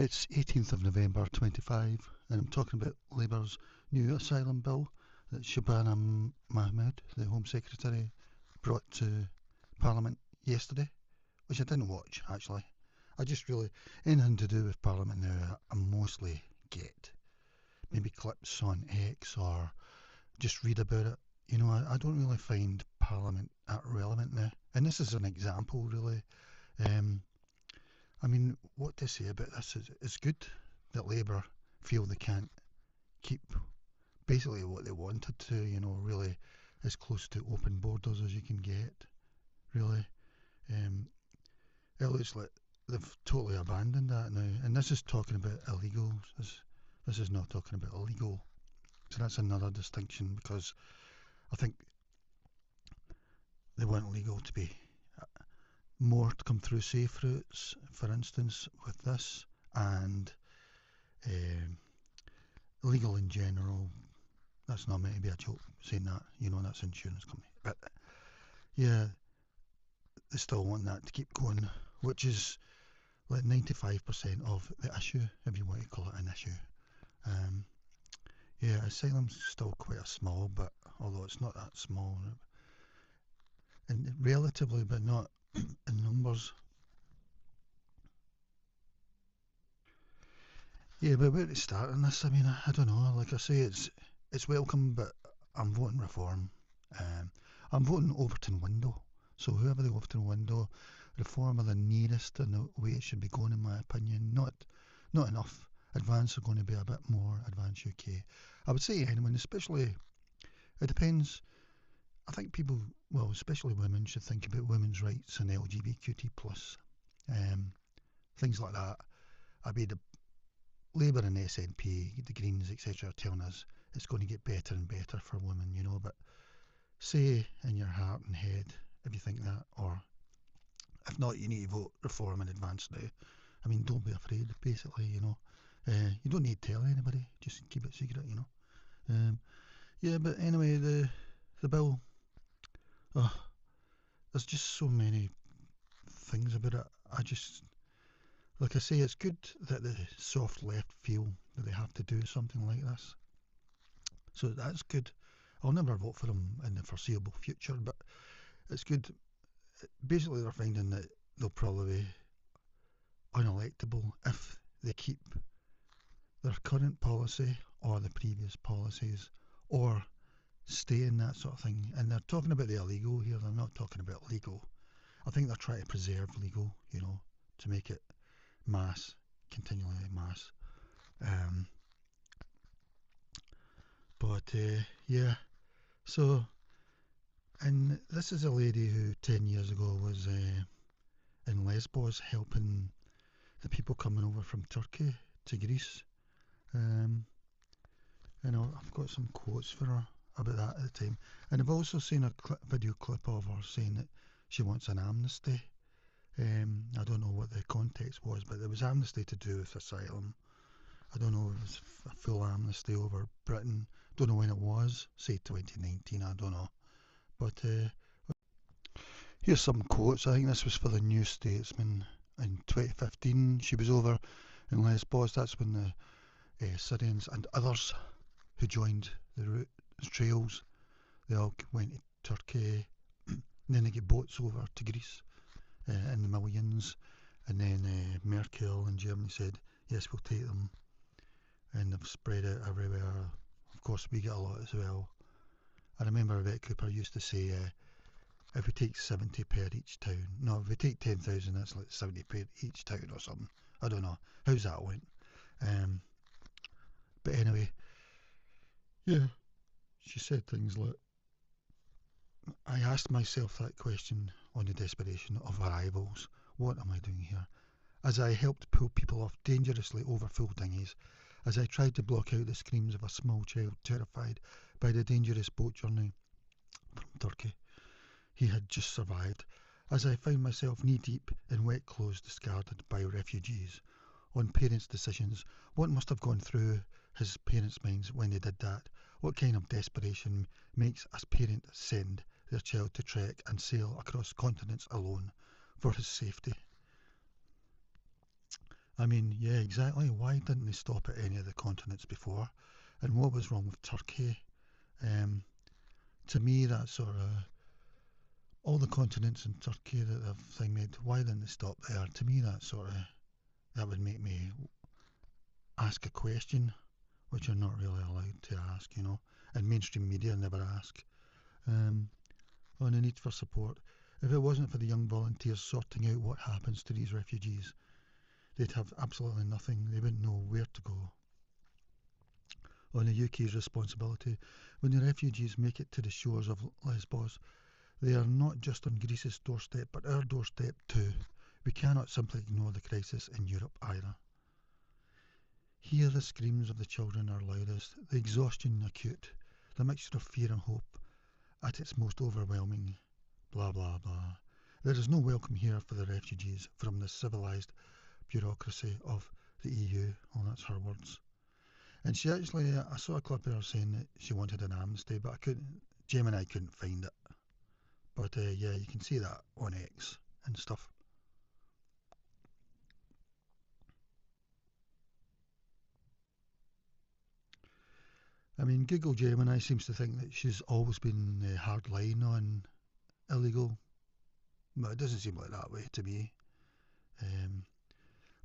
It's 18th of November 25, and I'm talking about Labour's new Asylum Bill that Shabana Mahmood, the Home Secretary, brought to Parliament yesterday, which I didn't watch actually. I just really, anything to do with Parliament now, I mostly get. Maybe clips on X or just read about it. You know, I don't really find Parliament that relevant now. And this is an example, really. I mean, what to say about this is it's good that Labour feel they can't keep basically what they wanted to, you know, really as close to open borders as you can get, really. It looks like they've totally abandoned that now. And this is talking about illegals. This is not talking about illegal. So that's another distinction, because I think they want legal to be more to come through safe routes, for instance, with this, and legal in general. That's not meant to be a joke saying that, you know, that's insurance company. But yeah, they still want that to keep going, which is like 95% of the issue, if you want to call it an issue. Yeah, asylum's still quite a small, but although it's not that small, and relatively, but not in numbers. Yeah, but where to start on this? I mean, I don't know. Like I say, it's welcome, but I'm voting reform. I'm voting Overton Window. So whoever the Overton Window, reform are the nearest in the way it should be going, in my opinion. Not enough. Advance are going to be a bit more advanced UK. I would say anyone, especially, it depends. I think people, well, especially women, should think about women's rights and LGBTQT plus things like that. I mean, the Labour and SNP, the Greens, etc., are telling us it's going to get better and better for women, you know. But say in your heart and head if you think that, or if not, you need to vote reform in advance now. I mean, don't be afraid, basically, you know. You don't need to tell anybody, just keep it secret, you know. Yeah, but anyway, the bill, oh, there's just so many things about it. Like I say, it's good that the soft left feel that they have to do something like this. So that's good. I'll never vote for them in the foreseeable future, but it's good. Basically, they're finding that they'll probably be unelectable if they keep their current policy or the previous policies, or stay in that sort of thing. And they're talking about the illegal here, they're not talking about legal. I think they're trying to preserve legal, you know, to make it mass, continually mass. But yeah, so, and this is a lady who 10 years ago was in Lesbos helping the people coming over from Turkey to Greece. And I've got some quotes for her about that at the time. And I've also seen a video clip of her saying that she wants an amnesty. I don't know what the context was, but there was amnesty to do with asylum. I don't know if it was a full amnesty over Britain. Don't know when it was, say 2019, I don't know. But here's some quotes. I think this was for the New Statesman in 2015. She was over in Lesbos. That's when the Syrians and others who joined the route, trails, they all went to Turkey. And then they get boats over to Greece in the millions. And then Merkel in Germany said, yes, we'll take them. And they've spread out everywhere. Of course, we get a lot as well. I remember Rebecca Cooper used to say, if we take 70 per each town, no, if we take 10,000, that's like 70 per each town or something. I don't know. How's that went? But anyway, yeah, she said things like, I asked myself that question on the desperation of arrivals. What am I doing here? As I helped pull people off dangerously over full dinghies, as I tried to block out the screams of a small child terrified by the dangerous boat journey from Turkey he had just survived, as I found myself knee-deep in wet clothes discarded by refugees. On parents' decisions, what must have gone through his parents' minds when they did that? What kind of desperation makes a parent send their child to trek and sail across continents alone for his safety? I mean, yeah, exactly. Why didn't they stop at any of the continents before? And what was wrong with Turkey? Um, to me, that sort of all the continents in Turkey that they've thing made. Why didn't they stop there? To me, that would make me ask a question, which you're not really allowed to ask, and mainstream media never ask. Um, on the need for support. If it wasn't for the young volunteers sorting out what happens to these refugees, they'd have absolutely nothing. They wouldn't know where to go. On the UK's responsibility, when the refugees make it to the shores of Lesbos, they are not just on Greece's doorstep, but our doorstep too. We cannot simply ignore the crisis in Europe either. Here the screams of the children are loudest, the exhaustion acute, the mixture of fear and hope at its most overwhelming. Blah blah blah. There is no welcome here for the refugees from the civilised bureaucracy of the EU. Oh, that's her words. And she actually, I saw a clip of her saying that she wanted an amnesty, but Jim and I couldn't find it. But yeah, you can see that on X and stuff. I mean, Google Gemini seems to think that she's always been hard line on illegal, but it doesn't seem like that way to me. Um,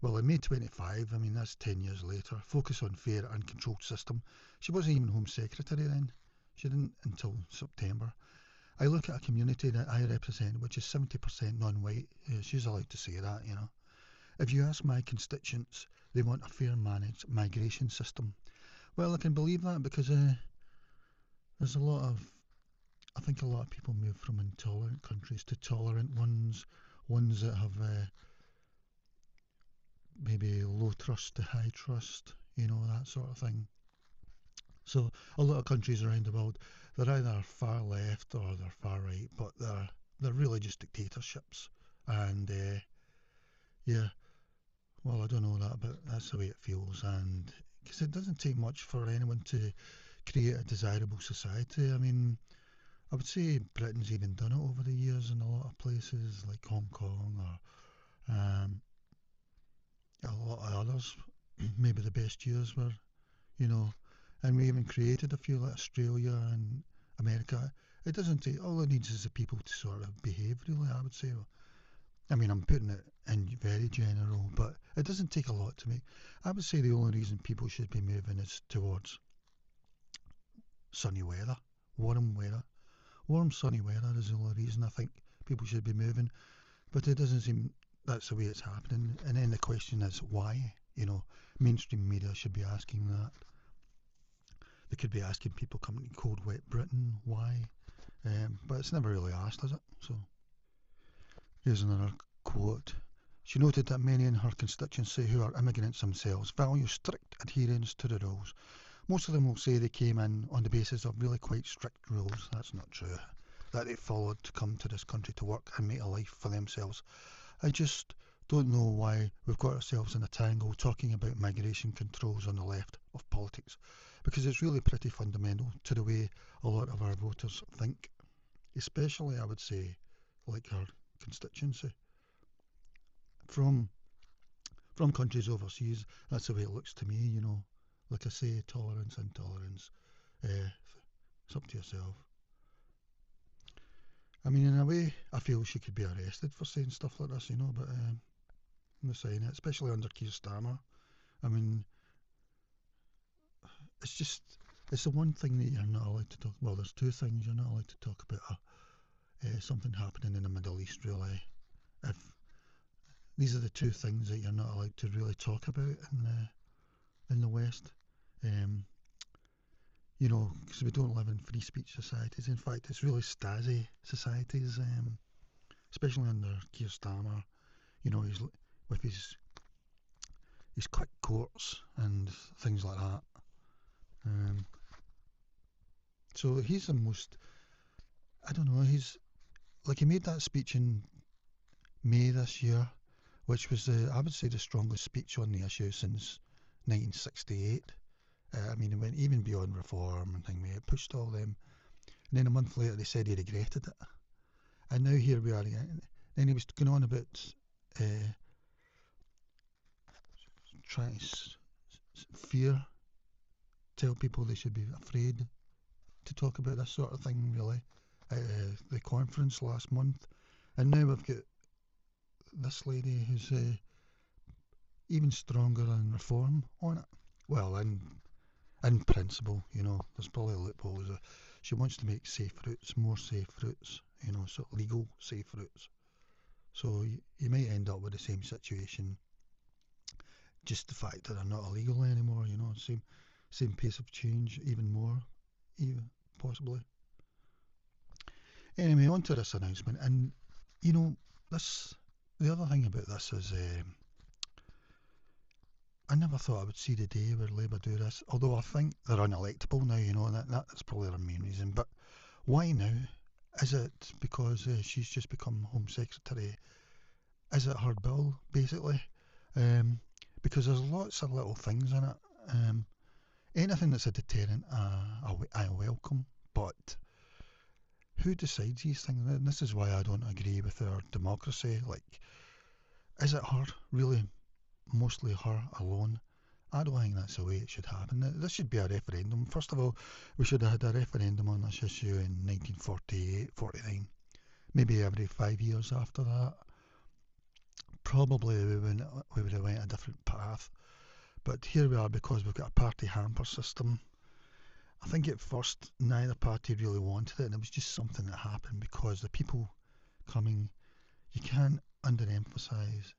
well, in May 25, I mean, that's 10 years later, focus on fair and controlled system. She wasn't even Home Secretary then. She didn't until September. I look at a community that I represent, which is 70% non-white. She's allowed to say that. If you ask my constituents, they want a fair managed migration system. Well, I can believe that because there's I think a lot of people move from intolerant countries to tolerant ones that have maybe low trust to high trust, that sort of thing. So a lot of countries around the world, they're either far left or they're far right, but they're really just dictatorships. And yeah, well, I don't know that, but that's the way it feels. And because it doesn't take much for anyone to create a desirable society. I mean, I would say Britain's even done it over the years in a lot of places like Hong Kong or a lot of others. Maybe the best years were, you know, and we even created a few like Australia and America. It doesn't take, all it needs is the people to sort of behave, really, I would say. I mean, I'm putting it in very general, but it doesn't take a lot to make. I would say the only reason people should be moving is towards sunny weather, warm weather. Warm, sunny weather is the only reason I think people should be moving, but it doesn't seem that's the way it's happening. And then the question is why? Mainstream media should be asking that. They could be asking people coming to cold, wet Britain why, but it's never really asked, is it? So here's another quote. She noted that many in her constituency who are immigrants themselves value strict adherence to the rules. Most of them will say they came in on the basis of really quite strict rules. That's not true. That they followed to come to this country to work and make a life for themselves. I just don't know why we've got ourselves in a tangle talking about migration controls on the left of politics, because it's really pretty fundamental to the way a lot of our voters think, especially, I would say, like our constituency. From countries overseas, that's the way it looks to me. Like I say, tolerance, intolerance, it's up to yourself. I mean, in a way, I feel she could be arrested for saying stuff like this, but I'm not saying it, especially under Keir Starmer. I mean, it's the one thing that you're not allowed to talk. Well, there's two things you're not allowed to talk about. Something happening in the Middle East, really. If these are the two things that you're not allowed to really talk about in the West, because we don't live in free speech societies. In fact, it's really Stasi societies, especially under Keir Starmer. He's with his quick courts and things like that. So he's the most. I don't know. He made that speech in May this year, which was I would say the strongest speech on the issue since 1968. I mean, it went even beyond reform and things. It pushed all them. And then a month later, they said he regretted it. And now here we are again. Then he was going on about trying to fear, tell people they should be afraid to talk about this sort of thing, really, at the conference last month. And now we've got this lady who's even stronger in reform on it. Well, in principle, there's probably loopholes. She wants to make safe routes, more safe routes, sort of legal safe routes. So you might end up with the same situation, just the fact that they're not illegal anymore, same pace of change, even more, even possibly. Anyway, on to this announcement, and the other thing about this is I never thought I would see the day where Labour do this, although I think they're unelectable now, and that's probably their main reason. But why now? Is it because she's just become Home Secretary? Is it her bill, basically? Because there's lots of little things in it. Anything that's a deterrent, I welcome, but who decides these things? And this is why I don't agree with our democracy. Like, is it her, really? Mostly her alone? I don't think that's the way it should happen. This should be a referendum. First of all, we should have had a referendum on this issue in 1948, 49. Maybe every 5 years after that. Probably we would have went a different path. But here we are, because we've got a party hamper system. I think at first neither party really wanted it, and it was just something that happened because the people coming, you can't overemphasize,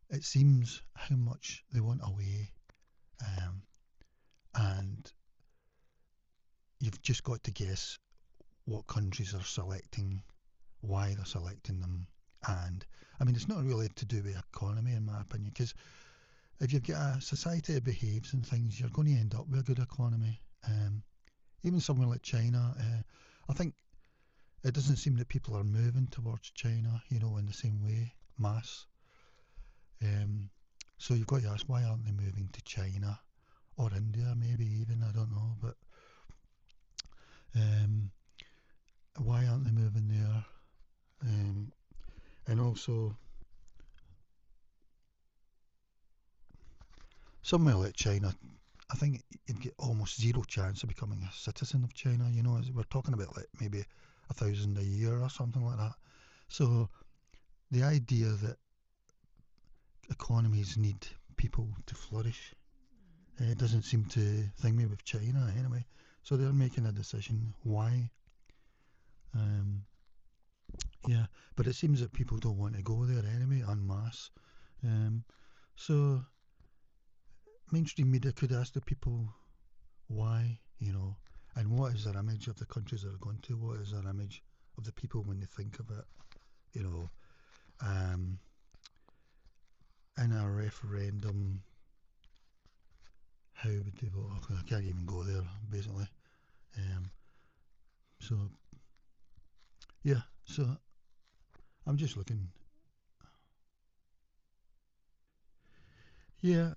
it seems, how much they want away, and you've just got to guess what countries are selecting, why they're selecting them, and I mean, it's not really to do with economy, in my opinion, because if you've got a society that behaves and things, you're going to end up with a good economy. Even somewhere like China, I think it doesn't seem that people are moving towards China, in the same way, mass. So you've got to ask, why aren't they moving to China or India, maybe even, I don't know, but why aren't they moving there? And also, somewhere like China, I think you'd get almost zero chance of becoming a citizen of China. We're talking about like maybe 1,000 a year or something like that. So the idea that economies need people to flourish doesn't seem to thing me with China anyway. So they're making a decision. Why? Yeah, but it seems that people don't want to go there anyway, en masse. So mainstream media could ask the people why, and what is their image of the countries they're going to? What is their image of the people when they think of it? In a referendum, how would they vote? I can't even go there, basically. So, yeah, so I'm just looking. Yeah,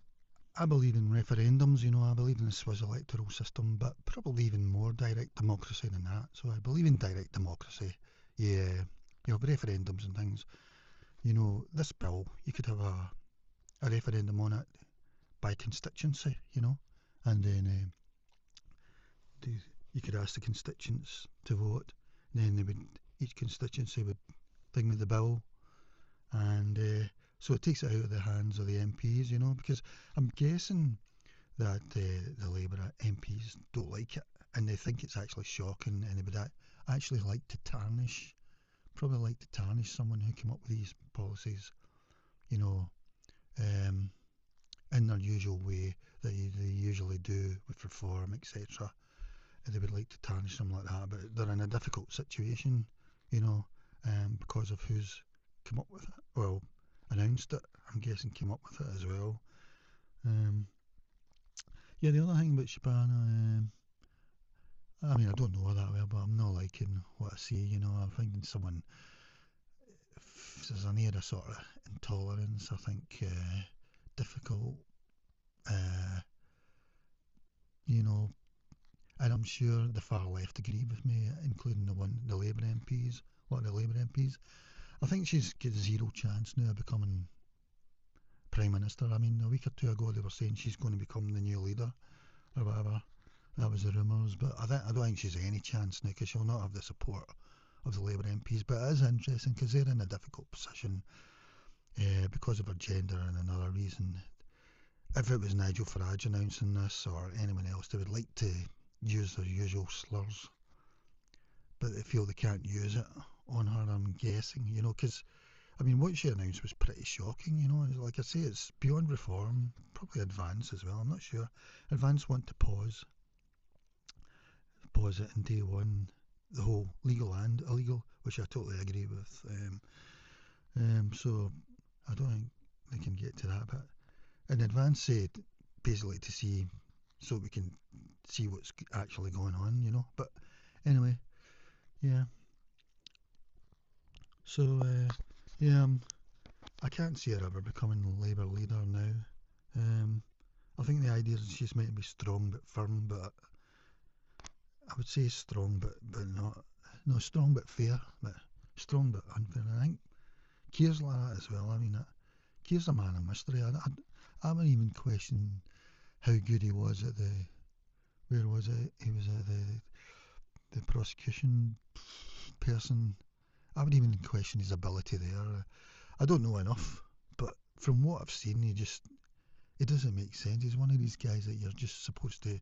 I believe in referendums, I believe in the Swiss electoral system, but probably even more direct democracy than that. So I believe in direct democracy. Yeah, you have referendums and things. This bill, you could have a referendum on it by constituency, and then you could ask the constituents to vote. And then each constituency would thing with the bill, and so it takes it out of the hands of the MPs, because I'm guessing that the Labour MPs don't like it, and they think it's actually shocking, and they would actually probably like to tarnish someone who came up with these policies, in their usual way that they usually do with reform, etc. They would like to tarnish them like that, but they're in a difficult situation, because of who's come up with it. Well, announced it, I'm guessing came up with it as well. Yeah, the other thing about Shabana, I mean, I don't know her that well, but I'm not liking what I see, I'm thinking someone, if there's an air of sort of intolerance, I think, difficult, and I'm sure the far left agree with me, including the Labour MPs, a lot of the Labour MPs. I think she's got zero chance now of becoming Prime Minister. I mean, a week or two ago they were saying she's going to become the new leader or whatever. That was the rumours, but I don't think she's any chance now because she'll not have the support of the Labour MPs. But it is interesting because they're in a difficult position because of her gender and another reason. If it was Nigel Farage announcing this or anyone else, they would like to use their usual slurs, but they feel they can't use it on her, I'm guessing, you know, because, I mean, what she announced was pretty shocking, you know. Like I say, it's beyond reform, probably Advance as well, I'm not sure. Advance want to pause it in day one, the whole legal and illegal, which I totally agree with. So I don't think they can get to that, but in Advance said basically to see, so we can see what's actually going on, you know. But anyway, yeah. So yeah, I can't see her ever becoming the Labour leader now. I think the idea is she's meant to be strong but firm, but I would say strong but not, no, strong but fair, but strong but unfair. I think Keir's like that as well. I mean, Keir's a man of mystery. I haven't even questioned how good he was at the, where was it? He was at the prosecution person. I haven't even questioned his ability there. I don't know enough, but from what I've seen, it doesn't make sense. He's one of these guys that you're just supposed to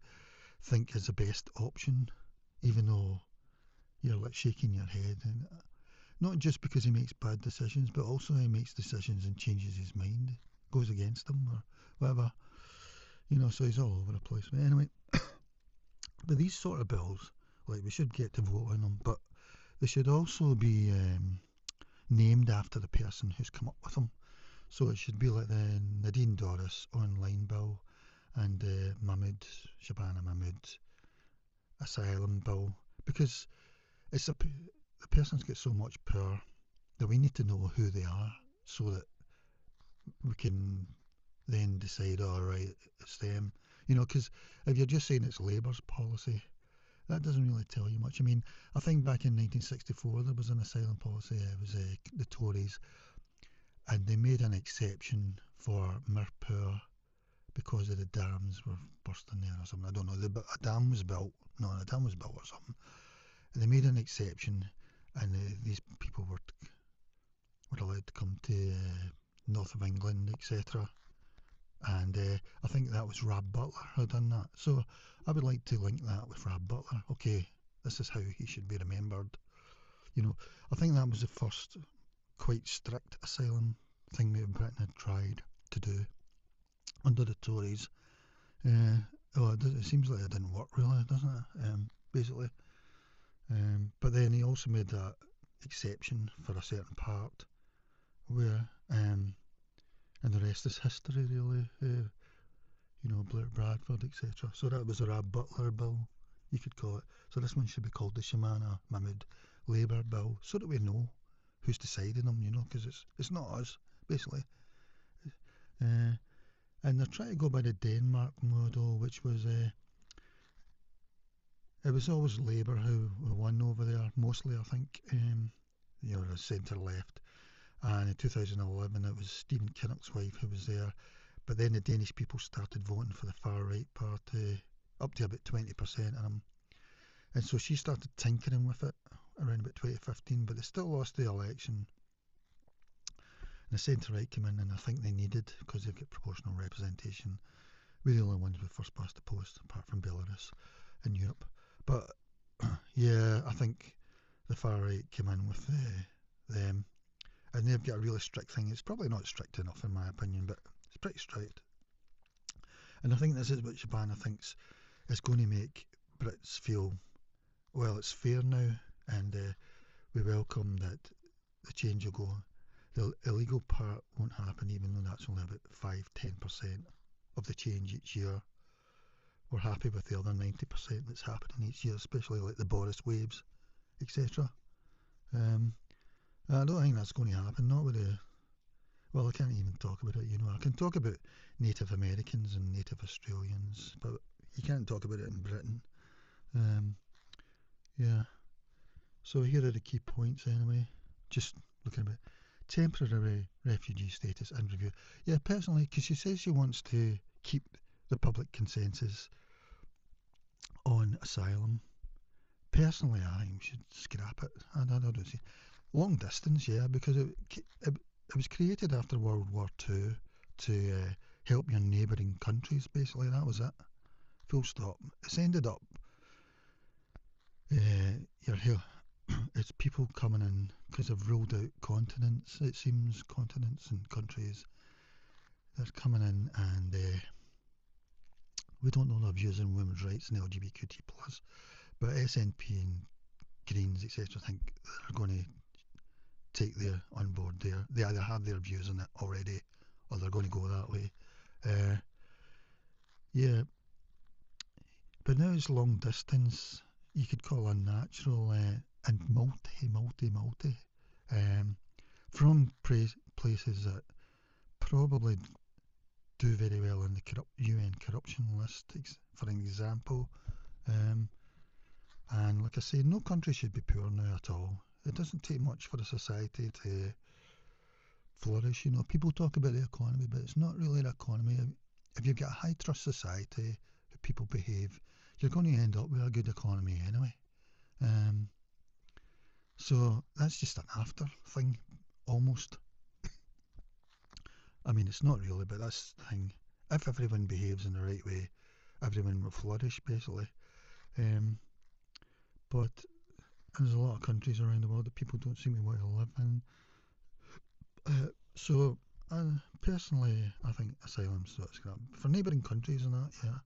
think is the best option, even though you're like shaking your head. And not just because he makes bad decisions, but also he makes decisions and changes his mind, goes against them or whatever. You know, so he's all over the place. But anyway, but these sort of bills, like, we should get to vote on them, but they should also be named after the person who's come up with them. So it should be like the Nadine Dorris online bill and Shabana Mahmood Asylum Bill, because it's the person's got so much power that we need to know who they are so that we can then decide, all right, it's them. You know, because if you're just saying it's Labour's policy, that doesn't really tell you much. I mean, I think back in 1964 there was an asylum policy. It was the Tories, and they made an exception for Mirpur because of the dams were bursting there or something. I don't know. A dam was built. No, a dam was built or something. And they made an exception, and these people were allowed to come to north of England, etc. And I think that was Rab Butler who done that. So I would like to link that with Rab Butler. Okay, this is how he should be remembered. You know, I think that was the first quite strict asylum thing that Britain had tried to do under the Tories. It seems like it didn't work really, doesn't it? Basically. But then he also made that exception for a certain part where, and the rest is history really. You know, Blair Bradford, etc. So that was a Rab Butler bill, you could call it. So this one should be called the Shabana Mahmood Labour Bill, so that we know who's deciding them, you know, because it's not us, basically. And they're trying to go by the Denmark model, which was, it was always Labour who won over there, mostly, I think, you know, the centre-left. And in 2011 it was Stephen Kinnock's wife who was there. But then the Danish people started voting for the far-right party, up to about 20% of them. And so she started tinkering with it around about 2015, but they still lost the election. And the centre-right came in, and I think they needed, because they've got proportional representation, we're the only ones with first past the post, apart from Belarus in Europe. But yeah, I think the far-right came in with them, and they've got a really strict thing. It's probably not strict enough in my opinion, but it's pretty strict. And I think this is what Shabana thinks is going to make Brits feel, well, it's fair now, and we welcome that the change will go. The illegal part won't happen, even though that's only about 5-10% of the change each year. We're happy with the other 90% that's happening each year, especially like the Boris waves, etc. I don't think that's going to happen, not with the... Well, I can't even talk about it, you know. I can talk about Native Americans and Native Australians, but you can't talk about it in Britain. Yeah. So here are the key points anyway. Just looking at it. temporary refugee status and review. Yeah, personally, because she says she wants to keep the public consensus on asylum. Personally, I think we should scrap it. I don't see. Long distance, yeah, because it was created after World War Two to help your neighbouring countries, basically. That was it. Full stop. It's ended up, you're here. It's people coming in because they've ruled out continents, it seems, continents and countries. They're coming in and we don't know their views on women's rights and LGBTQ+, but SNP and Greens, etc., think they're going to take their on board there. They either have their views on it already or they're going to go that way. Yeah, but now it's long distance. You could call unnatural and multi from places that probably do very well on the UN corruption list, for an example. And like I say, no country should be poor now at all. It doesn't take much for a society to flourish. You know, people talk about the economy, but it's not really an economy. If you've got a high trust society, if people behave, you're going to end up with a good economy anyway. So that's just an after thing, almost. I mean, it's not really, but that's the thing. If everyone behaves in the right way, everyone will flourish, basically. But there's a lot of countries around the world that people don't seem to want to live in. So, personally, I think asylum's sort of scrap. For neighbouring countries and that, yeah.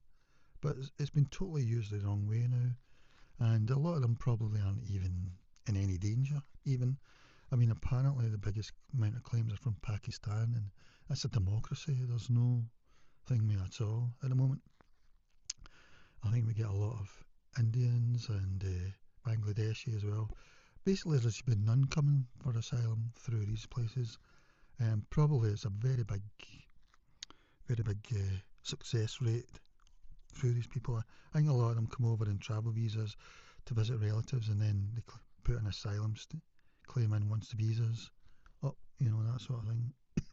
But it's been totally used the wrong way now. And a lot of them probably aren't even in any danger, even. I mean, apparently the biggest amount of claims are from Pakistan, and that's a democracy. There's no thing there at all at the moment. I think we get a lot of Indians and Bangladeshi as well. Basically, there's been none coming for asylum through these places. Probably it's a very big success rate through these people. I think a lot of them come over in travel visas to visit relatives, and then they put an asylum claim in once the visa's up, you know, that sort of thing. They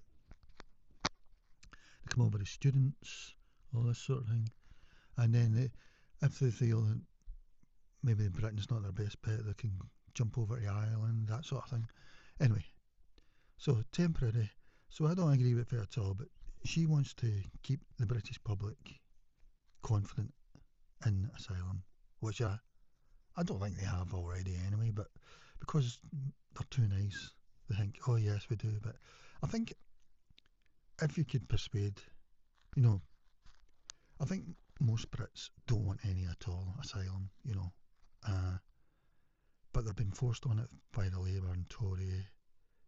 come over as students, all this sort of thing. And then if they feel that maybe Britain's not their best bet, they can jump over to Ireland, that sort of thing. Anyway, so temporary. So I don't agree with her at all, but she wants to keep the British public confident in asylum, which I don't think they have already anyway, but because they're too nice, they think, oh yes, we do. But I think if you could persuade, you know, I think most Brits don't want any at all asylum, you know, but they've been forced on it by the Labour and Tory,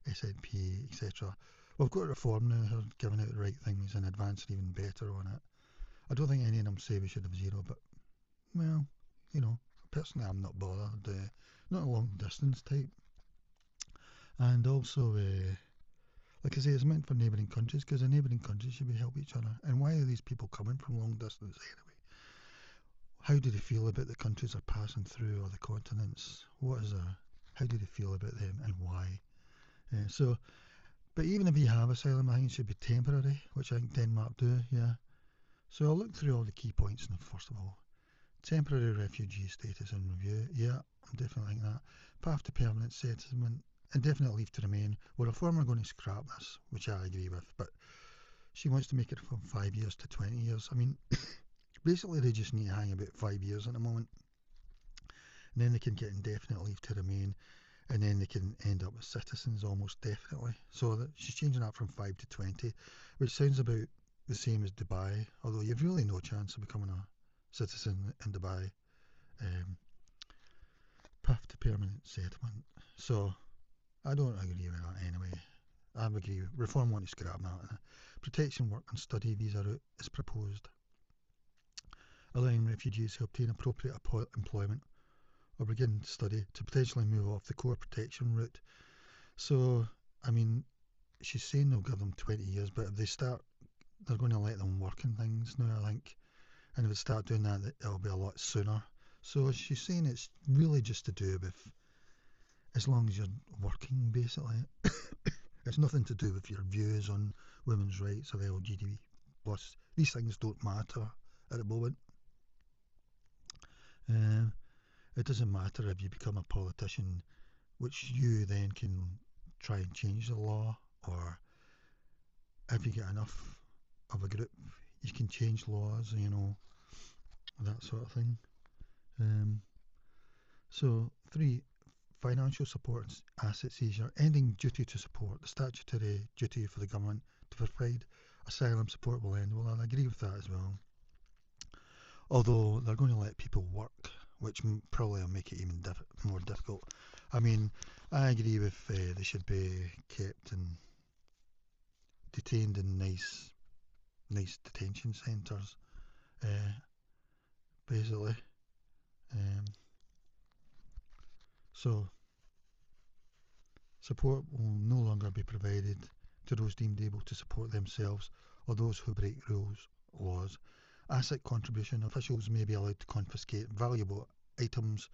SNP, etc. We've got to reform now, they're giving out the right things in advance and even better on it. I don't think any of them say we should have zero, but, well, you know, personally I'm not bothered, not a long distance type. And also, like I say, it's meant for neighbouring countries, because the neighbouring countries should help each other. And why are these people coming from long distance anyway? How do they feel about the countries they're passing through, or the continents? How do they feel about them, and why? But even if you have asylum, I think it should be temporary, which I think Denmark do, yeah. So I'll look through all the key points now. First of all, temporary refugee status and review, yeah, I'm definitely thinking that. Path to permanent settlement, indefinite leave to remain. Well, Reform are going to scrap this, which I agree with, but she wants to make it from 5 years to 20 years. I mean, basically they just need to hang about 5 years at the moment, and then they can get indefinite leave to remain, and then they can end up as citizens almost definitely. So she's changing that from 5 to 20, which sounds about the same as Dubai, although you've really no chance of becoming a citizen in Dubai. Path to permanent settlement. So I don't agree with that anyway. I agree. Reform want to scrap that. Protection work and study visa route is proposed, allowing refugees who obtain appropriate employment or begin study to potentially move off the core protection route. So, I mean, she's saying they'll give them 20 years, but if they start, they're going to let them work in things now, I think. And if they start doing that, it'll be a lot sooner. So she's saying it's really just to do with as long as you're working, basically. It's nothing to do with your views on women's rights or LGBT plus. These things don't matter at the moment. Uh, it doesn't matter if you become a politician, which you then can try and change the law, or if you get enough of a group, you can change laws, that sort of thing. Um, so, 3, financial support and asset seizure, ending duty to support. The statutory duty for the government to provide asylum support will end. Well, I agree with that as well. Although they're going to let people work, which probably will make it even more difficult. I mean, I agree with they should be kept and detained in nice detention centres, basically. Um, so support will no longer be provided to those deemed able to support themselves or those who break laws. Asset contribution. Officials may be allowed to confiscate valuable items,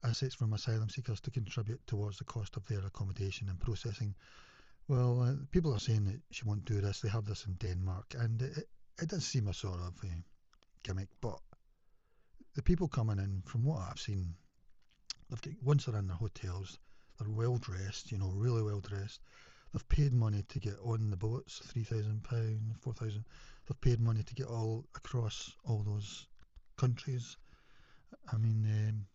assets from asylum seekers to contribute towards the cost of their accommodation and processing. Well, people are saying that she won't do this. They have this in Denmark, and it does seem a sort of gimmick, but the people coming in, from what I've seen, once they're in their hotels, they're well dressed, really well dressed. They've paid money to get on the boats, £3,000, 4,000. They've paid money to get all across all those countries. I mean,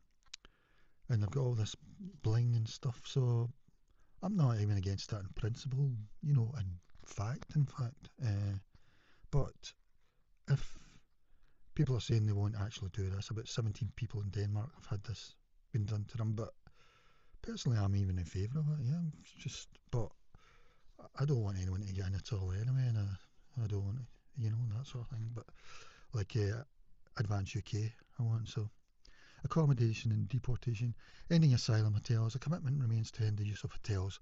and they've got all this bling and stuff. So I'm not even against that in principle, in fact. But if people are saying they won't actually do this, about 17 people in Denmark have had this been done to them. But personally, I'm even in favour of it. Yeah, but I don't want anyone to get in at all anyway, and I don't want, that sort of thing. But like Advance UK, I want so. Accommodation and deportation. Ending asylum hotels. A commitment remains to end the use of hotels,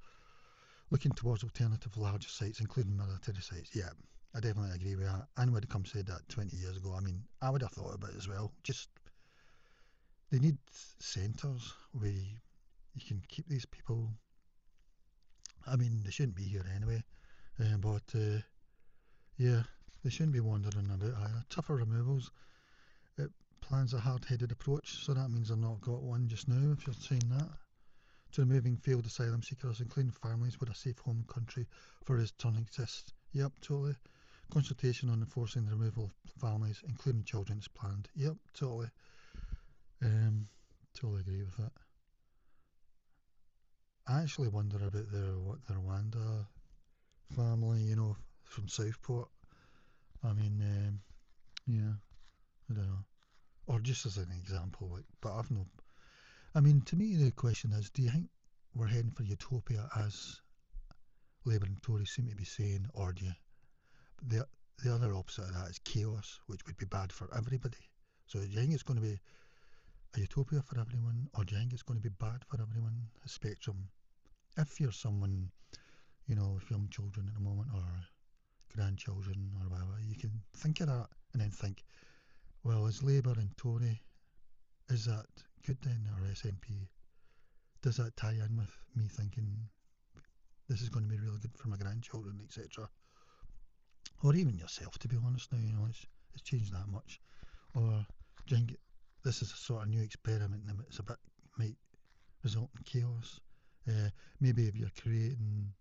looking towards alternative larger sites, including military sites. Yeah, I definitely agree with that. Anyone would have come said that 20 years ago. I mean, I would have thought about it as well. Just, they need centres where you can keep these people. I mean, they shouldn't be here anyway. But yeah, they shouldn't be wandering about either. Tougher removals. It plans a hard-headed approach, so that means they've not got one just now, if you're saying that. To removing failed asylum seekers, including families with a safe home country for return exists. Yep, totally. Consultation on enforcing the removal of families, including children, is planned. Yep, totally. Totally agree with that. I actually wonder about the Rwanda family, from Southport. I mean, yeah, I don't know. Or just as an example, but I've no. I mean, to me, the question is: do you think we're heading for utopia, as Labour and Tories seem to be saying, or do you? The other opposite of that is chaos, which would be bad for everybody. So do you think it's going to be a utopia for everyone, or do you think it's going to be bad for everyone? A spectrum. If you're someone, with young children at the moment, or grandchildren, or whatever, you can think of that and then think, well, is Labour and Tory, is that good then, or SNP? Does that tie in with me thinking this is going to be really good for my grandchildren, etc.? Or even yourself, to be honest now, it's changed that much. Or do you think this is a sort of new experiment and it's might result in chaos? Maybe if you're creating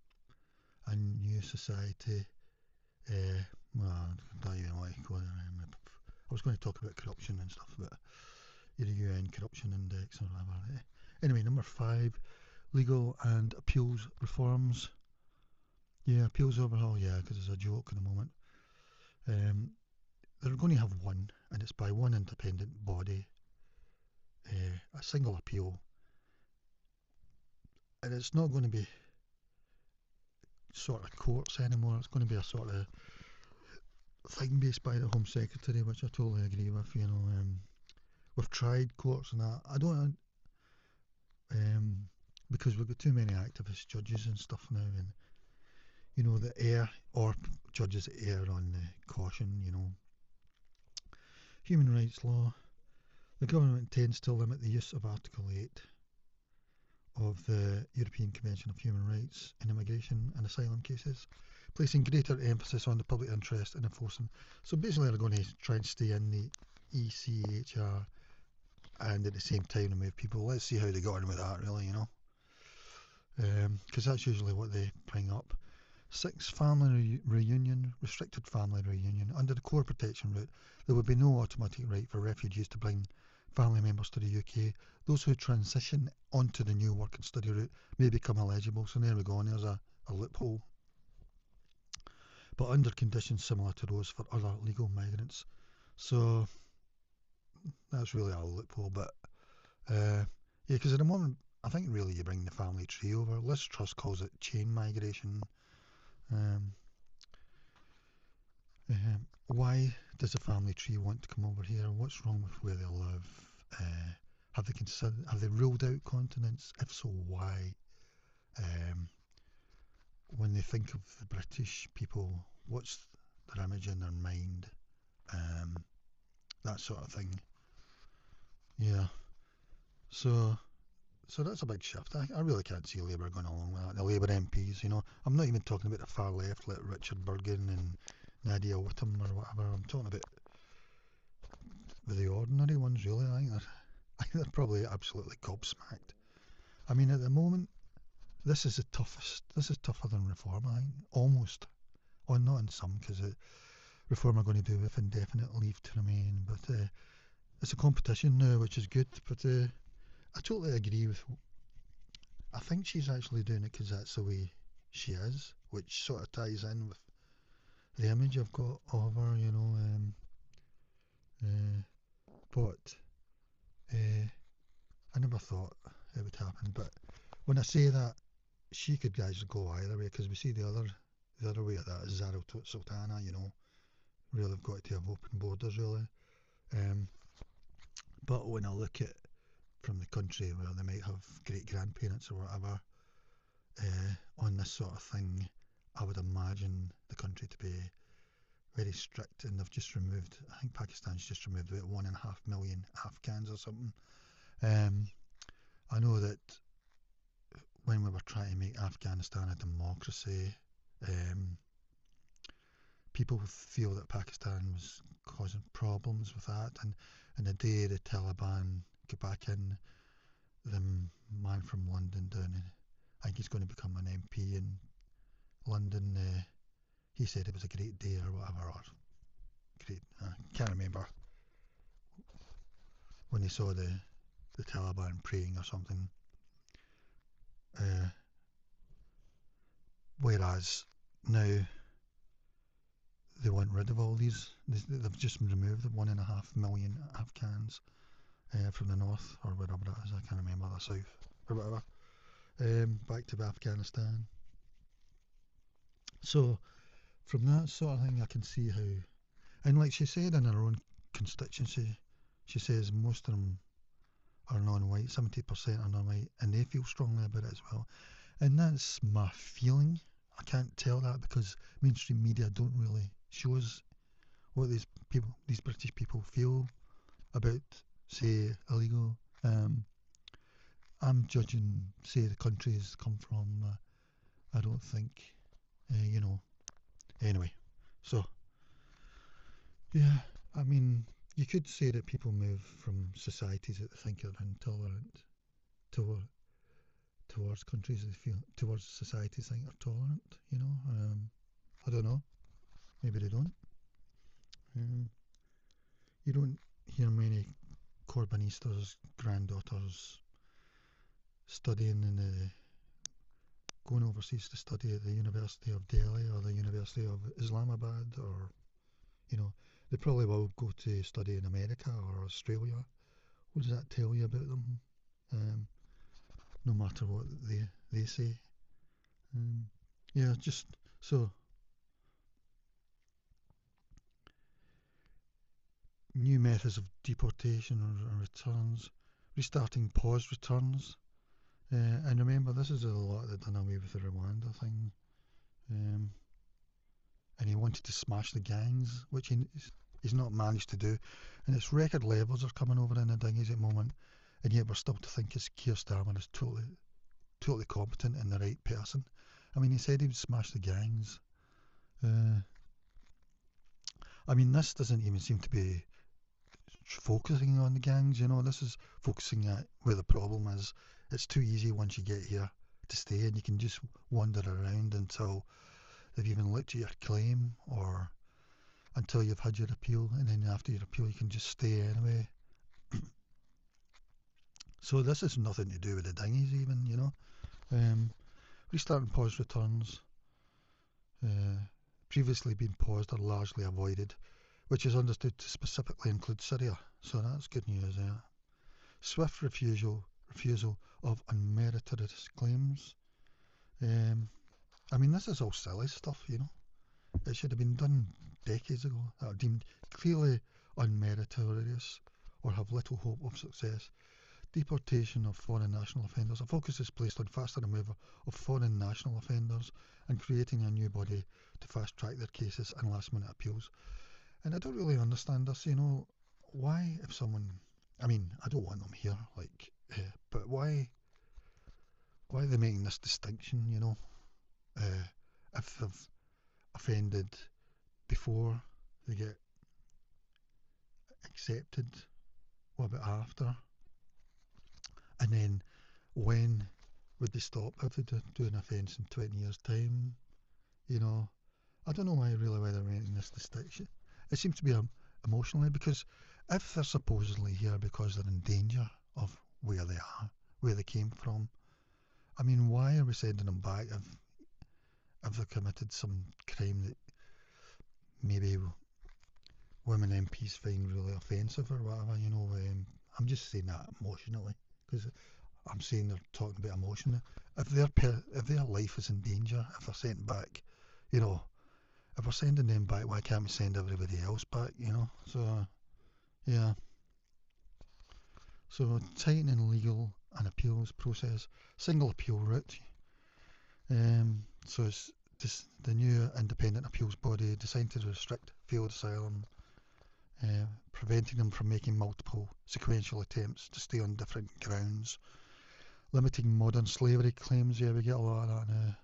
a new society, well, I don't even want to go there. I was going to talk about corruption and stuff, but the UN Corruption Index or whatever. Anyway, number 5, legal and appeals reforms. Yeah, appeals overhaul, yeah, because it's a joke at the moment. They're going to have one, and it's by one independent body, a single appeal. And it's not going to be sort of courts anymore. It's going to be a sort of thing based by the Home Secretary, which I totally agree with. We've tried courts and that. I don't, because we've got too many activist judges and stuff now, and the judges err on the caution. Human rights law. The government intends to limit the use of Article 8 of the European Convention of Human Rights in immigration and asylum cases, placing greater emphasis on the public interest in enforcing. So basically, they're going to try and stay in the ECHR and at the same time remove people. Let's see how they got on with that, really, because that's usually what they bring up. 6. Family reunion, restricted family reunion. Under the core protection route, there would be no automatic right for refugees to bring family members to the UK. Those who transition onto the new work and study route may become eligible. So there we go, and there's a loophole. But under conditions similar to those for other legal migrants. So that's really a loophole. But yeah, because at the moment, I think really you bring the family tree over. Liz Truss calls it chain migration. Um, why does the family tree want to come over here? What's wrong with where they live? Have they ruled out continents? If so, why? When they think of the British people, what's their image in their mind? That sort of thing. Yeah. So that's a big shift. I really can't see Labour going along with that. The Labour MPs, I'm not even talking about the far left like Richard Burgon and Nadia Whittome or whatever. I'm talking about the ordinary ones, really. I think they're probably absolutely gobsmacked. I mean, at the moment, this is the toughest. This is tougher than Reform, I think. Almost. Or not in some, because Reform are going to do with indefinite leave to remain. But it's a competition now, which is good. But I totally agree with. I think she's actually doing it because that's the way she is, which sort of ties in with the image I've got of her, but I never thought it would happen. But when I say that, she could actually go either way, because we see the other way of that is Zara Sultana, really have got to have open borders, really. But when I look at from the country where they might have great grandparents or whatever on this sort of thing, I would imagine the country to be very strict, and they've just removed, I think Pakistan's just removed about 1.5 million Afghans or something. I know that when we were trying to make Afghanistan a democracy, people feel that Pakistan was causing problems with that, and the day the Taliban get back in, the man from London down, I think he's going to become an MP in London. He said it was a great day or whatever, or great. I can't remember when he saw the Taliban praying or something. Whereas now they want rid of all these. They've just removed 1.5 million Afghans from the north or wherever that is. I can't remember, the south or whatever. Back to Afghanistan. So from that sort of thing, I can see how, and like she said in her own constituency, she says most of them are non-white, 70% are non-white, and they feel strongly about it as well. And that's my feeling. I can't tell that because mainstream media don't really show us what these British people feel about, say, illegal. I'm judging, say, the countries come from. I don't think, Anyway, so yeah, I mean, you could say that people move from societies that they think are intolerant towards countries they feel, towards societies think are tolerant. I don't know. Maybe they don't. You don't hear many Corbynistas' granddaughters studying in going overseas to study at the University of Delhi or the University of Islamabad, or they probably will go to study in America or Australia. What does that tell you about them? No matter what they say. Yeah, just so new methods of deportation or returns, restarting paused returns. And remember, this is a lot that done away with the Rwanda thing. And he wanted to smash the gangs, which he's not managed to do. And it's record levels are coming over in the dinghies at the moment, and yet we're still to think it's Keir Starmer is totally totally competent and the right person. I mean, he said he would smash the gangs. I mean, this doesn't even seem to be focusing on the gangs, you know. This is focusing at where the problem is. It's too easy once you get here to stay, and you can just wander around until they've even looked at your claim, or until you've had your appeal, and then after your appeal you can just stay anyway. So this is nothing to do with the dinghies even, you know. Restart and pause returns previously been paused or largely avoided, which is understood to specifically include Syria, so that's good news there. Swift refusal of unmerited claims. I mean, this is all silly stuff, you know. It should have been done decades ago. That are deemed clearly unmeritorious or have little hope of success. Deportation of foreign national offenders. A focus is placed on faster removal of foreign national offenders and creating a new body to fast track their cases and last minute appeals. And I don't really understand this, you know. Why, if someone, I mean, I don't want them here, like, but why are they making this distinction, you know? If they've offended before they get accepted, what about after? And then when would they stop if they do an offence in 20 years' time? You know, I don't know why they're making this distinction. It seems to be emotionally, because if they're supposedly here because they're in danger of where they are, where they came from, I mean, why are we sending them back if they've committed some crime that maybe women MPs find really offensive or whatever, you know? I'm just saying that emotionally, because I'm saying they're talking about emotion. If their life is in danger, if they're sent back, you know, if we're sending them back, why can't we send everybody else back, you know? So, yeah. So, tightening legal and appeals process, single appeal route. So, it's the new independent appeals body designed to restrict failed asylum, preventing them from making multiple sequential attempts to stay on different grounds. Limiting modern slavery claims, yeah, we get a lot of that now.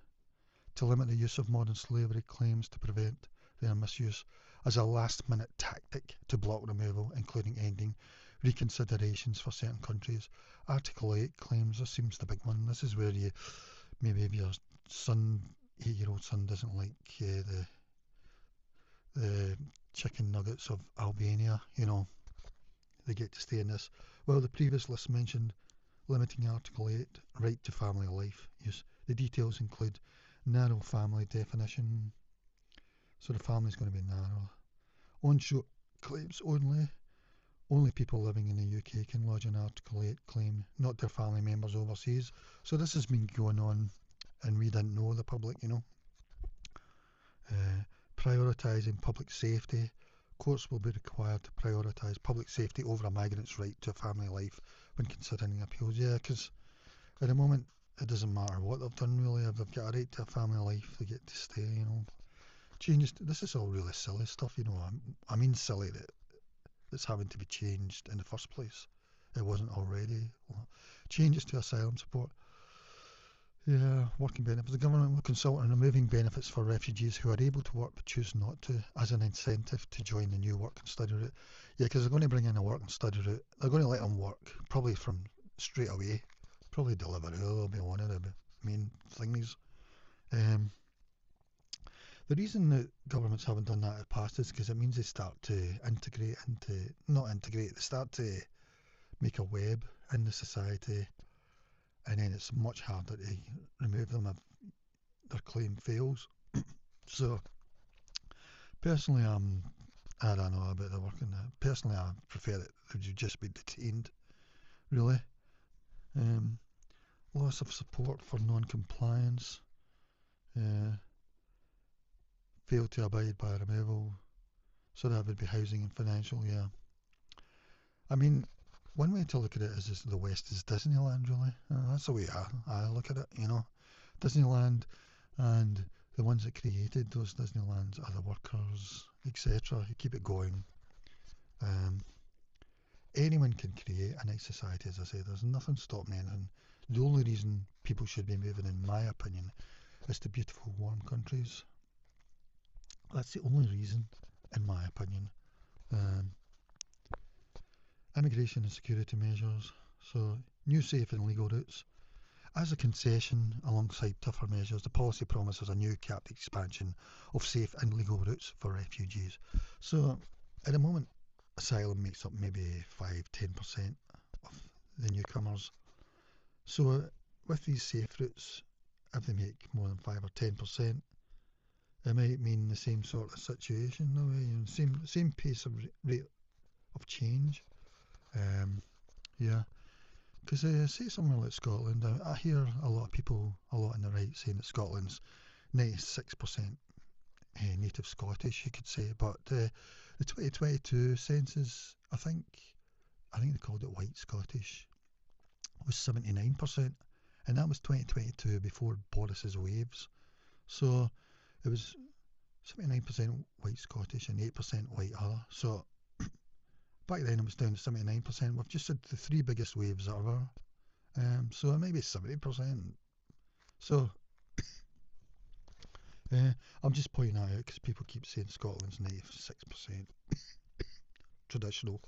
To limit the use of modern slavery claims to prevent their misuse as a last-minute tactic to block removal, including ending reconsiderations for certain countries. Article 8 claims, this seems the big one. This is where you, maybe if your 8-year-old son doesn't like the chicken nuggets of Albania, you know, they get to stay in this. Well, the previous list mentioned limiting Article 8, right to family life use. The details include narrow family definition, so the family is going to be narrow. Onshore claims only. Only people living in the UK can lodge an Article 8 claim, not their family members overseas. So this has been going on and we didn't know, the public, you know. Prioritising public safety. Courts will be required to prioritise public safety over a migrant's right to a family life when considering appeals. Yeah, because at the moment it doesn't matter what they've done really. If they've got a right to a family life, they get to stay, you know. Changes, this is all really silly stuff, you know. I mean silly that it's having to be changed in the first place. It wasn't already. Changes to asylum support. Yeah, working benefits. The government will consult on removing benefits for refugees who are able to work but choose not to as an incentive to join the new work and study route. Yeah, because they're going to bring in a work and study route. They're going to let them work, probably from straight away. Probably Deliveroo will be one of the main things. The reason that governments haven't done that in the past is because it means they start to they start to make a web in the society, and then it's much harder to remove them if their claim fails. So, personally, I don't know about the working. Personally, I prefer that they would just be detained, really. Loss of support for non-compliance. Fail to abide by removal. So that would be housing and financial, yeah. I mean, one way to look at it is the West is Disneyland, really. That's the way I look at it, you know. Disneyland, and the ones that created those Disneylands are the workers, etc. You keep it going. Anyone can create a nice society, as I say. There's nothing stopping anyone The only reason people should be moving, in my opinion, is to beautiful warm countries. That's the only reason, in my opinion. Um, Immigration and security measures. So, new safe and legal routes. As a concession alongside tougher measures, the policy promises a new capped expansion of safe and legal routes for refugees. So, at the moment, asylum makes up maybe 5-10% of the newcomers. So, with these safe routes, if they make more than 5 or 10%, it might mean the same sort of situation, no way, same pace of rate of change. Um, yeah, because say somewhere like Scotland, I hear a lot of people, a lot on the right, saying that Scotland's 96% native Scottish, you could say, but the 2022 census, I think they called it white Scottish, was 79%, and that was 2022 before Boris's waves. So it was 79% white Scottish and 8% white other. So back then it was down to 79%. We've just had the three biggest waves ever. So it might be 70%. So I'm just pointing that out because people keep saying Scotland's 96% traditional.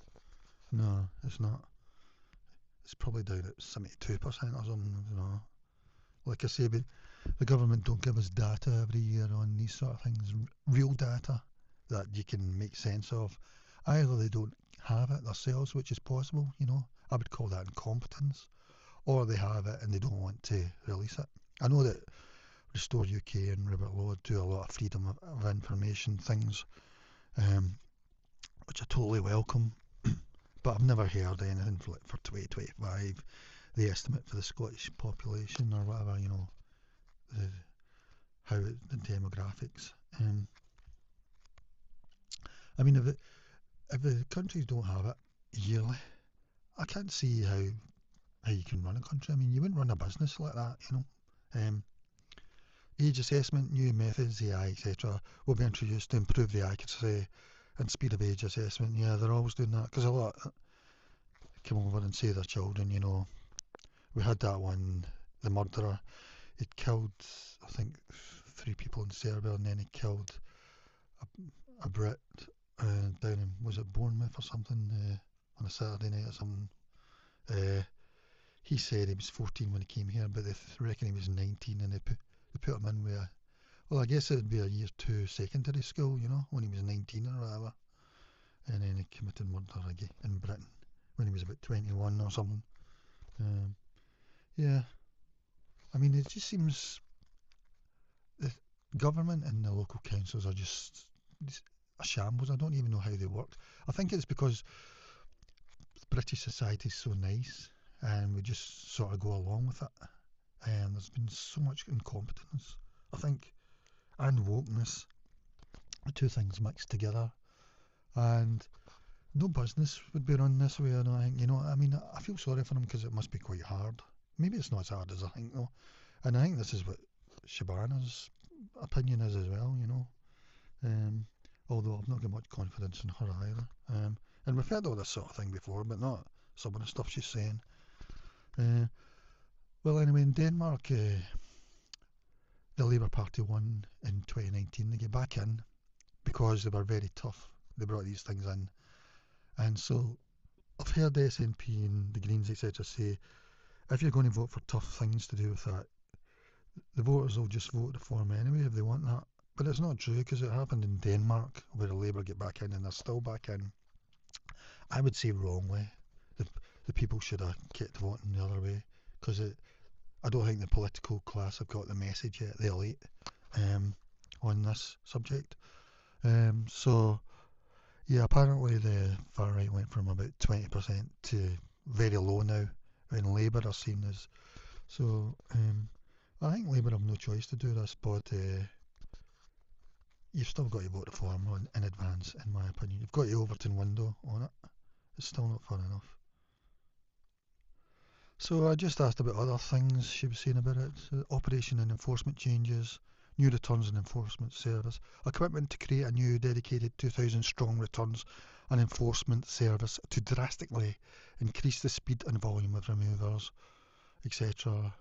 No, it's not. It's probably down at 72% or something. Like I say, but the government don't give us data every year on these sort of things, real data that you can make sense of. Either they don't have it themselves, which is possible, I would call that incompetence, or they have it and they don't want to release it. I know that Restore UK and Robert Law do a lot of freedom of information things, which I totally welcome, but I've never heard anything for 2025, the estimate for the Scottish population or whatever, the the demographics. I mean, if the countries don't have it yearly, I can't see how you can run a country. I mean, you wouldn't run a business like that. Age assessment, new methods, AI, etc., will be introduced to improve the accuracy and speed of age assessment. Yeah, they're always doing that because a lot come over and say their children. We had that one, the murderer. He'd killed, I think, 3 people in Serbia, and then he killed a Brit down in, was it Bournemouth or something, on a Saturday night or something. He said he was 14 when he came here, but they reckon he was 19, and they put him in with well, I guess it would be a year 2 secondary school, when he was 19 or whatever. And then he committed murder again in Britain when he was about 21 or something. Yeah, I mean, it just seems the government and the local councils are just a shambles. I don't even know how they work. I think it's because British society is so nice and we just sort of go along with it. And there's been so much incompetence, I think, and wokeness, the two things mixed together. And no business would be run this way, I don't think. I mean, I feel sorry for them because it must be quite hard. Maybe it's not as hard as I think, though. And I think this is what Shabana's opinion is as well, although I've not got much confidence in her either. And we've heard all this sort of thing before, but not some of the stuff she's saying. Well, anyway, in Denmark, the Labour Party won in 2019. They get back in because they were very tough. They brought these things in. And so I've heard the SNP and the Greens, etc., say if you're going to vote for tough things to do with that, the voters will just vote Reform anyway if they want that. But it's not true because it happened in Denmark where the Labour get back in and they're still back in. I would say wrongly. The people should have kept voting the other way because I don't think the political class have got the message yet, the elite, on this subject. So, yeah, apparently the far right went from about 20% to very low now, and Labour are seen as. So, I think Labour have no choice to do this, but you've still got to vote Reform in advance, in my opinion. You've got your Overton Window on it. It's still not far enough. So I just asked about other things she was saying about it. Operation and enforcement changes, new returns and enforcement service, a commitment to create a new dedicated 2,000 strong returns and enforcement service to drastically increase the speed and volume of removers. etc.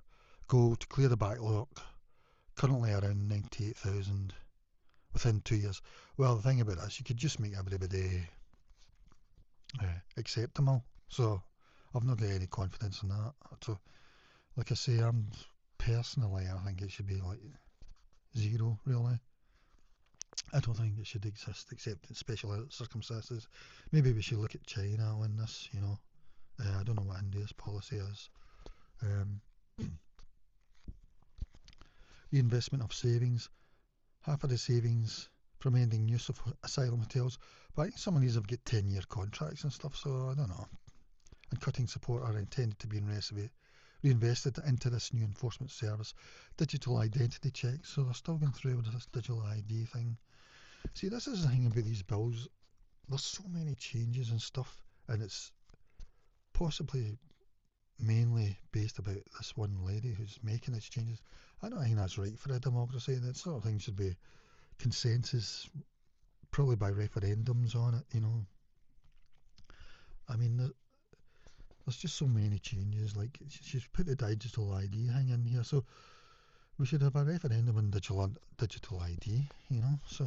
go to clear the backlog, currently around 98,000 within 2 years. Well, the thing about it is you could just make everybody accept them all. So I've not got any confidence in that. So, like I say, personally, I think it should be like zero, really. I don't think it should exist except in special circumstances. Maybe we should look at China on this, you know. I don't know what India's policy is. Um, Reinvestment of savings. Half of the savings from ending use of asylum hotels. But I think some of these have got 10-year contracts and stuff, so I don't know. And cutting support are intended to be reinvested into this new enforcement service. Digital identity checks, so they're still going through with this digital ID thing. See, this is the thing about these bills. There's so many changes and stuff, and it's possibly mainly based about this one lady who's making these changes. I don't think that's right for a democracy. That sort of thing should be consensus, probably by referendums on it, you know. I mean, there's just so many changes. Like, she's put the digital ID thing in here, so we should have a referendum on digital ID, you know. So,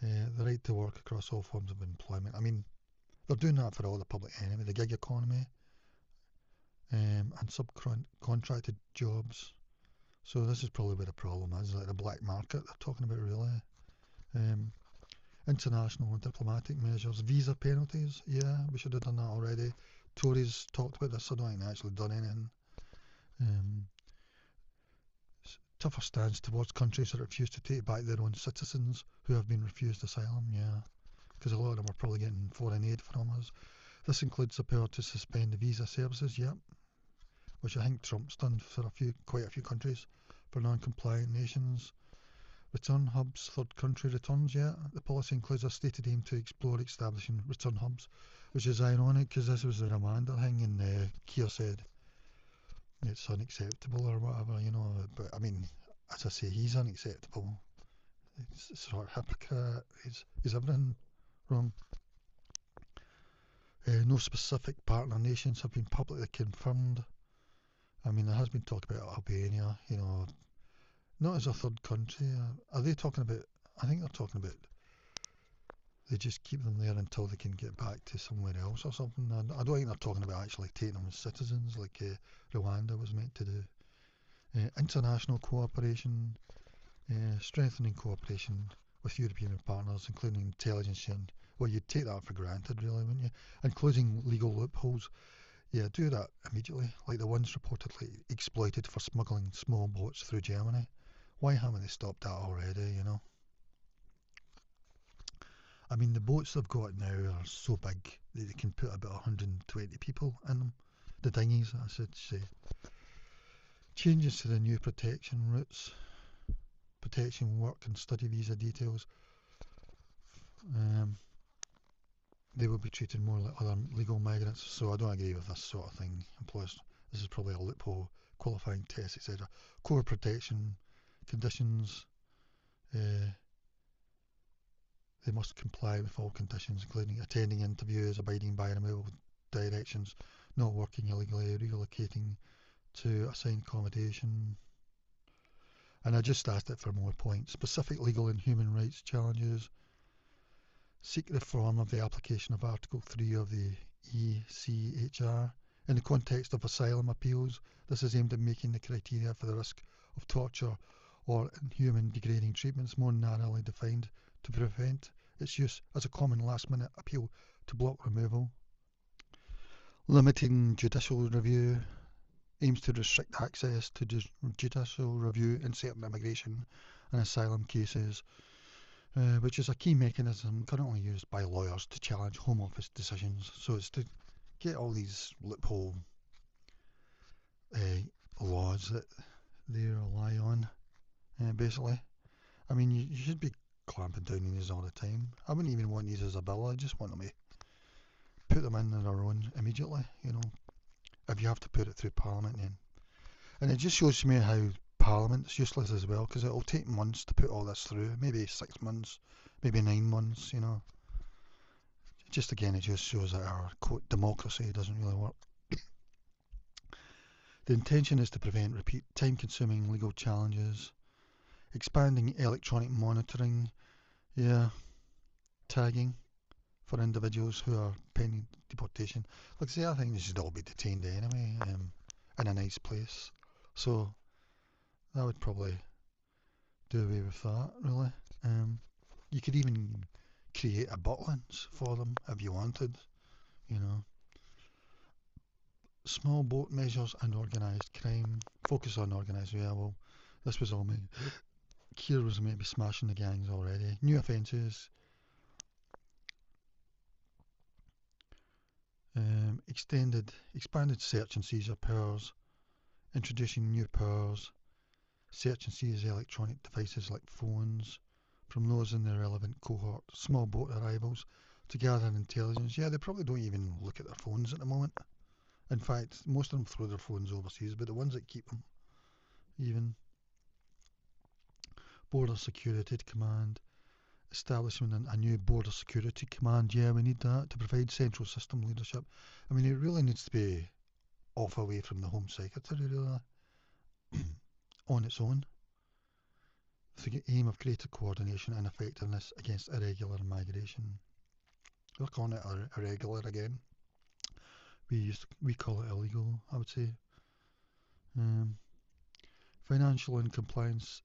the right to work across all forms of employment. I mean, they're doing that for all the public enemy, the gig economy, and subcontracted jobs. So this is probably where the problem is, like the black market they're talking about, really. Um, International and diplomatic measures, visa penalties. Yeah, we should have done that already. Tories talked about this. I don't think they actually done anything. Um, Tougher stance towards countries that refuse to take back their own citizens who have been refused asylum. Yeah, because a lot of them are probably getting foreign aid from us. This includes the power to suspend the visa services. Yep, which I think Trump's done for quite a few countries, for non-compliant nations. Return hubs, third country returns, yeah. The policy includes a stated aim to explore establishing return hubs, which is ironic because this was the Rwanda thing, and Keir said it's unacceptable or whatever, you know. But I mean, as I say, he's unacceptable. He's sort of hypocrite. He's everything wrong. No specific partner nations have been publicly confirmed. I mean, there has been talk about Albania, you know, not as a third country. Are they talking about? I think they're talking about they just keep them there until they can get back to somewhere else or something. I don't think they're talking about actually taking them as citizens like Rwanda was meant to do. International cooperation, strengthening cooperation with European partners, including intelligence sharing. Well, you'd take that for granted, really, wouldn't you? And closing legal loopholes. Yeah, do that immediately, like the ones reportedly exploited for smuggling small boats through Germany. Why haven't they stopped that already, you know? I mean, the boats they've got now are so big that they can put about 120 people in them. The dinghies, I should say. Changes to the new protection routes, protection work and study visa details. They will be treated more like other legal migrants, so I don't agree with this sort of thing. And plus, this is probably a loophole, qualifying tests, etc. Core protection conditions. They must comply with all conditions, including attending interviews, abiding by removal directions, not working illegally, relocating to assigned accommodation. And I just asked it for more points. Specific legal and human rights challenges. Seek reform of the application of Article 3 of the ECHR. In the context of asylum appeals, this is aimed at making the criteria for the risk of torture or inhuman degrading treatments more narrowly defined to prevent its use as a common last-minute appeal to block removal. Limiting judicial review aims to restrict access to judicial review in certain immigration and asylum cases, which is a key mechanism currently used by lawyers to challenge Home Office decisions. So it's to get all these loophole laws that they rely on, basically. I mean, you should be clamping down on these all the time. I wouldn't even want these as a bill. I just want them to put them in their own immediately, you know. If you have to put it through Parliament, then. And it just shows me how Parliament's useless as well, because it'll take months to put all this through. Maybe 6 months, maybe 9 months, you know. Just again, it just shows that our quote democracy doesn't really work. The intention is to prevent repeat time-consuming legal challenges, expanding electronic monitoring, yeah, tagging for individuals who are pending deportation. Like I say, I think they should all be detained anyway, in a nice place. So that would probably do away with that, really. You could even create a butlins for them if you wanted, you know. Small boat measures and organised crime. Focus on organised, yeah, well, this was all me. Keir was maybe smashing the gangs already. New offences. Expanded search and seizure powers. Introducing new powers. Search and seize electronic devices like phones from those in the relevant cohort. Small boat arrivals to gather intelligence. Yeah, they probably don't even look at their phones at the moment. In fact, most of them throw their phones overseas, but the ones that keep them, even. Border Security Command. Establishment a new Border Security Command. Yeah, we need that to provide central system leadership. I mean, it really needs to be off away from the Home Secretary, really, on its own. The aim of greater coordination and effectiveness against irregular migration. We're calling it irregular again. We call it illegal, I would say. Financial and compliance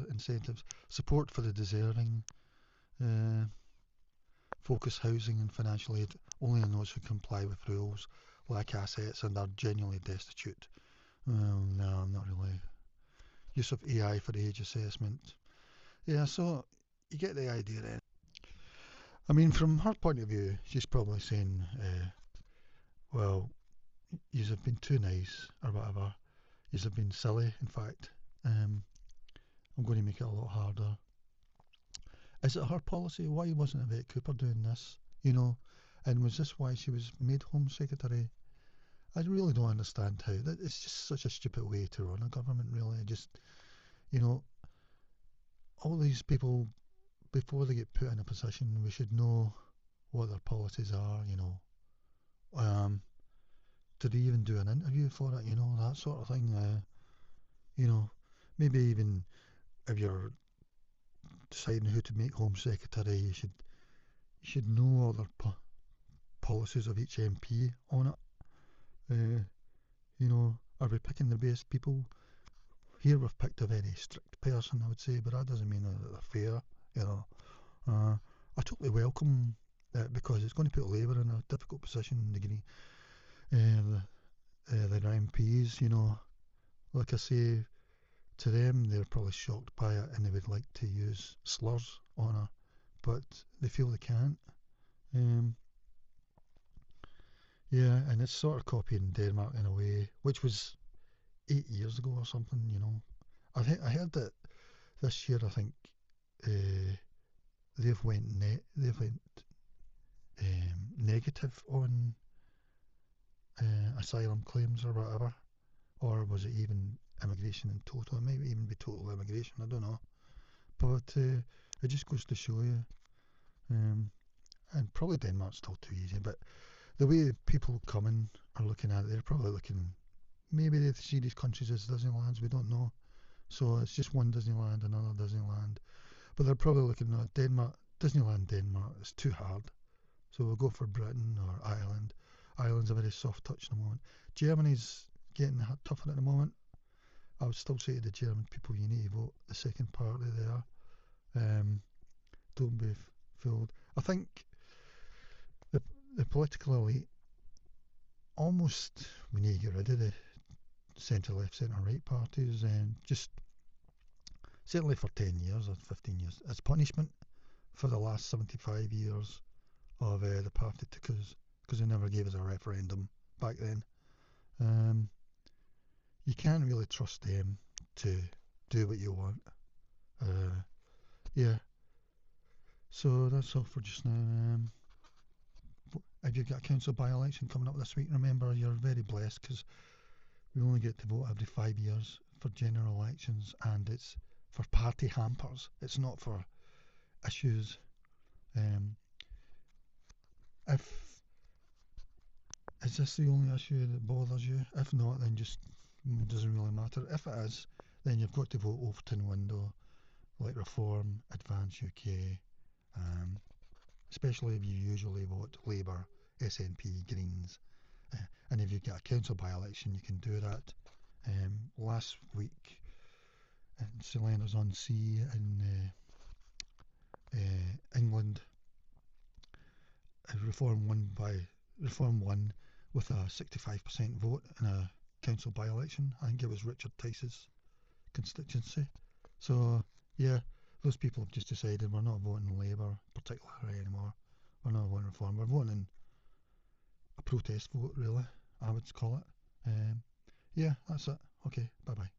incentives, support for the deserving, focus housing and financial aid only on those who comply with rules, lack assets and are genuinely destitute. Well, no, not really. Use of AI for age assessment. Yeah, so you get the idea then. I mean, from her point of view, she's probably saying, well, yous have been too nice or whatever. Yous have been silly, in fact. I'm going to make it a lot harder. Is it her policy? Why wasn't Yvette Cooper doing this? You know, and was this why she was made Home Secretary? I really don't understand how. It's just such a stupid way to run a government, really. Just, you know, all these people, before they get put in a position, we should know what their policies are, you know. Did they even do an interview for it, you know, that sort of thing? You know, maybe even if you're deciding who to make Home Secretary, you should know all their policies of each MP on it. You know, are we picking the best people? Here we've picked a very strict person, I would say, but that doesn't mean that they're fair, you know. I totally welcome that because it's going to put Labour in a difficult position, their MPs, you know. Like I say, to them, they're probably shocked by it and they would like to use slurs on her, but they feel they can't. Yeah, and it's sort of copying Denmark in a way, which was 8 years ago or something, you know. I heard that this year, I think, they've went negative on asylum claims or whatever, or was it even immigration in total? It might even be total immigration, I don't know. But it just goes to show you, and probably Denmark's still too easy, but the way people coming are looking at it, they're probably looking, maybe they see these countries as Disneylands, we don't know. So it's just one Disneyland, another Disneyland. But they're probably looking at Disneyland Denmark is too hard. So we'll go for Britain or Ireland. Ireland's a very soft touch at the moment. Germany's getting tougher at the moment. I would still say to the German people, you need to vote the second party there. Don't be fooled. I think the political elite, almost we need to get rid of the centre left, centre right parties and just certainly for 10 years or 15 years as punishment for the last 75 years of the party took us because they never gave us a referendum back then. You can't really trust them to do what you want. Yeah. So that's all for just now. If you've got a council by-election coming up this week, remember you're very blessed because we only get to vote every 5 years for general elections and it's for party hampers. It's not for issues. Is this the only issue that bothers you? If not, then just doesn't really matter. If it is, then you've got to vote Overton Window, like Reform, Advance UK, um, especially if you usually vote Labour, SNP, Greens. And if you get a council by-election, you can do that. Last week in St Leonard's on Sea in England, Reform won with a 65% vote in a council by-election. I think it was Richard Tice's constituency. So yeah, those people have just decided we're not voting Labour particularly anymore. We're not voting Reform. We're voting a protest vote, really, I would call it. Yeah, that's it. Okay, bye bye.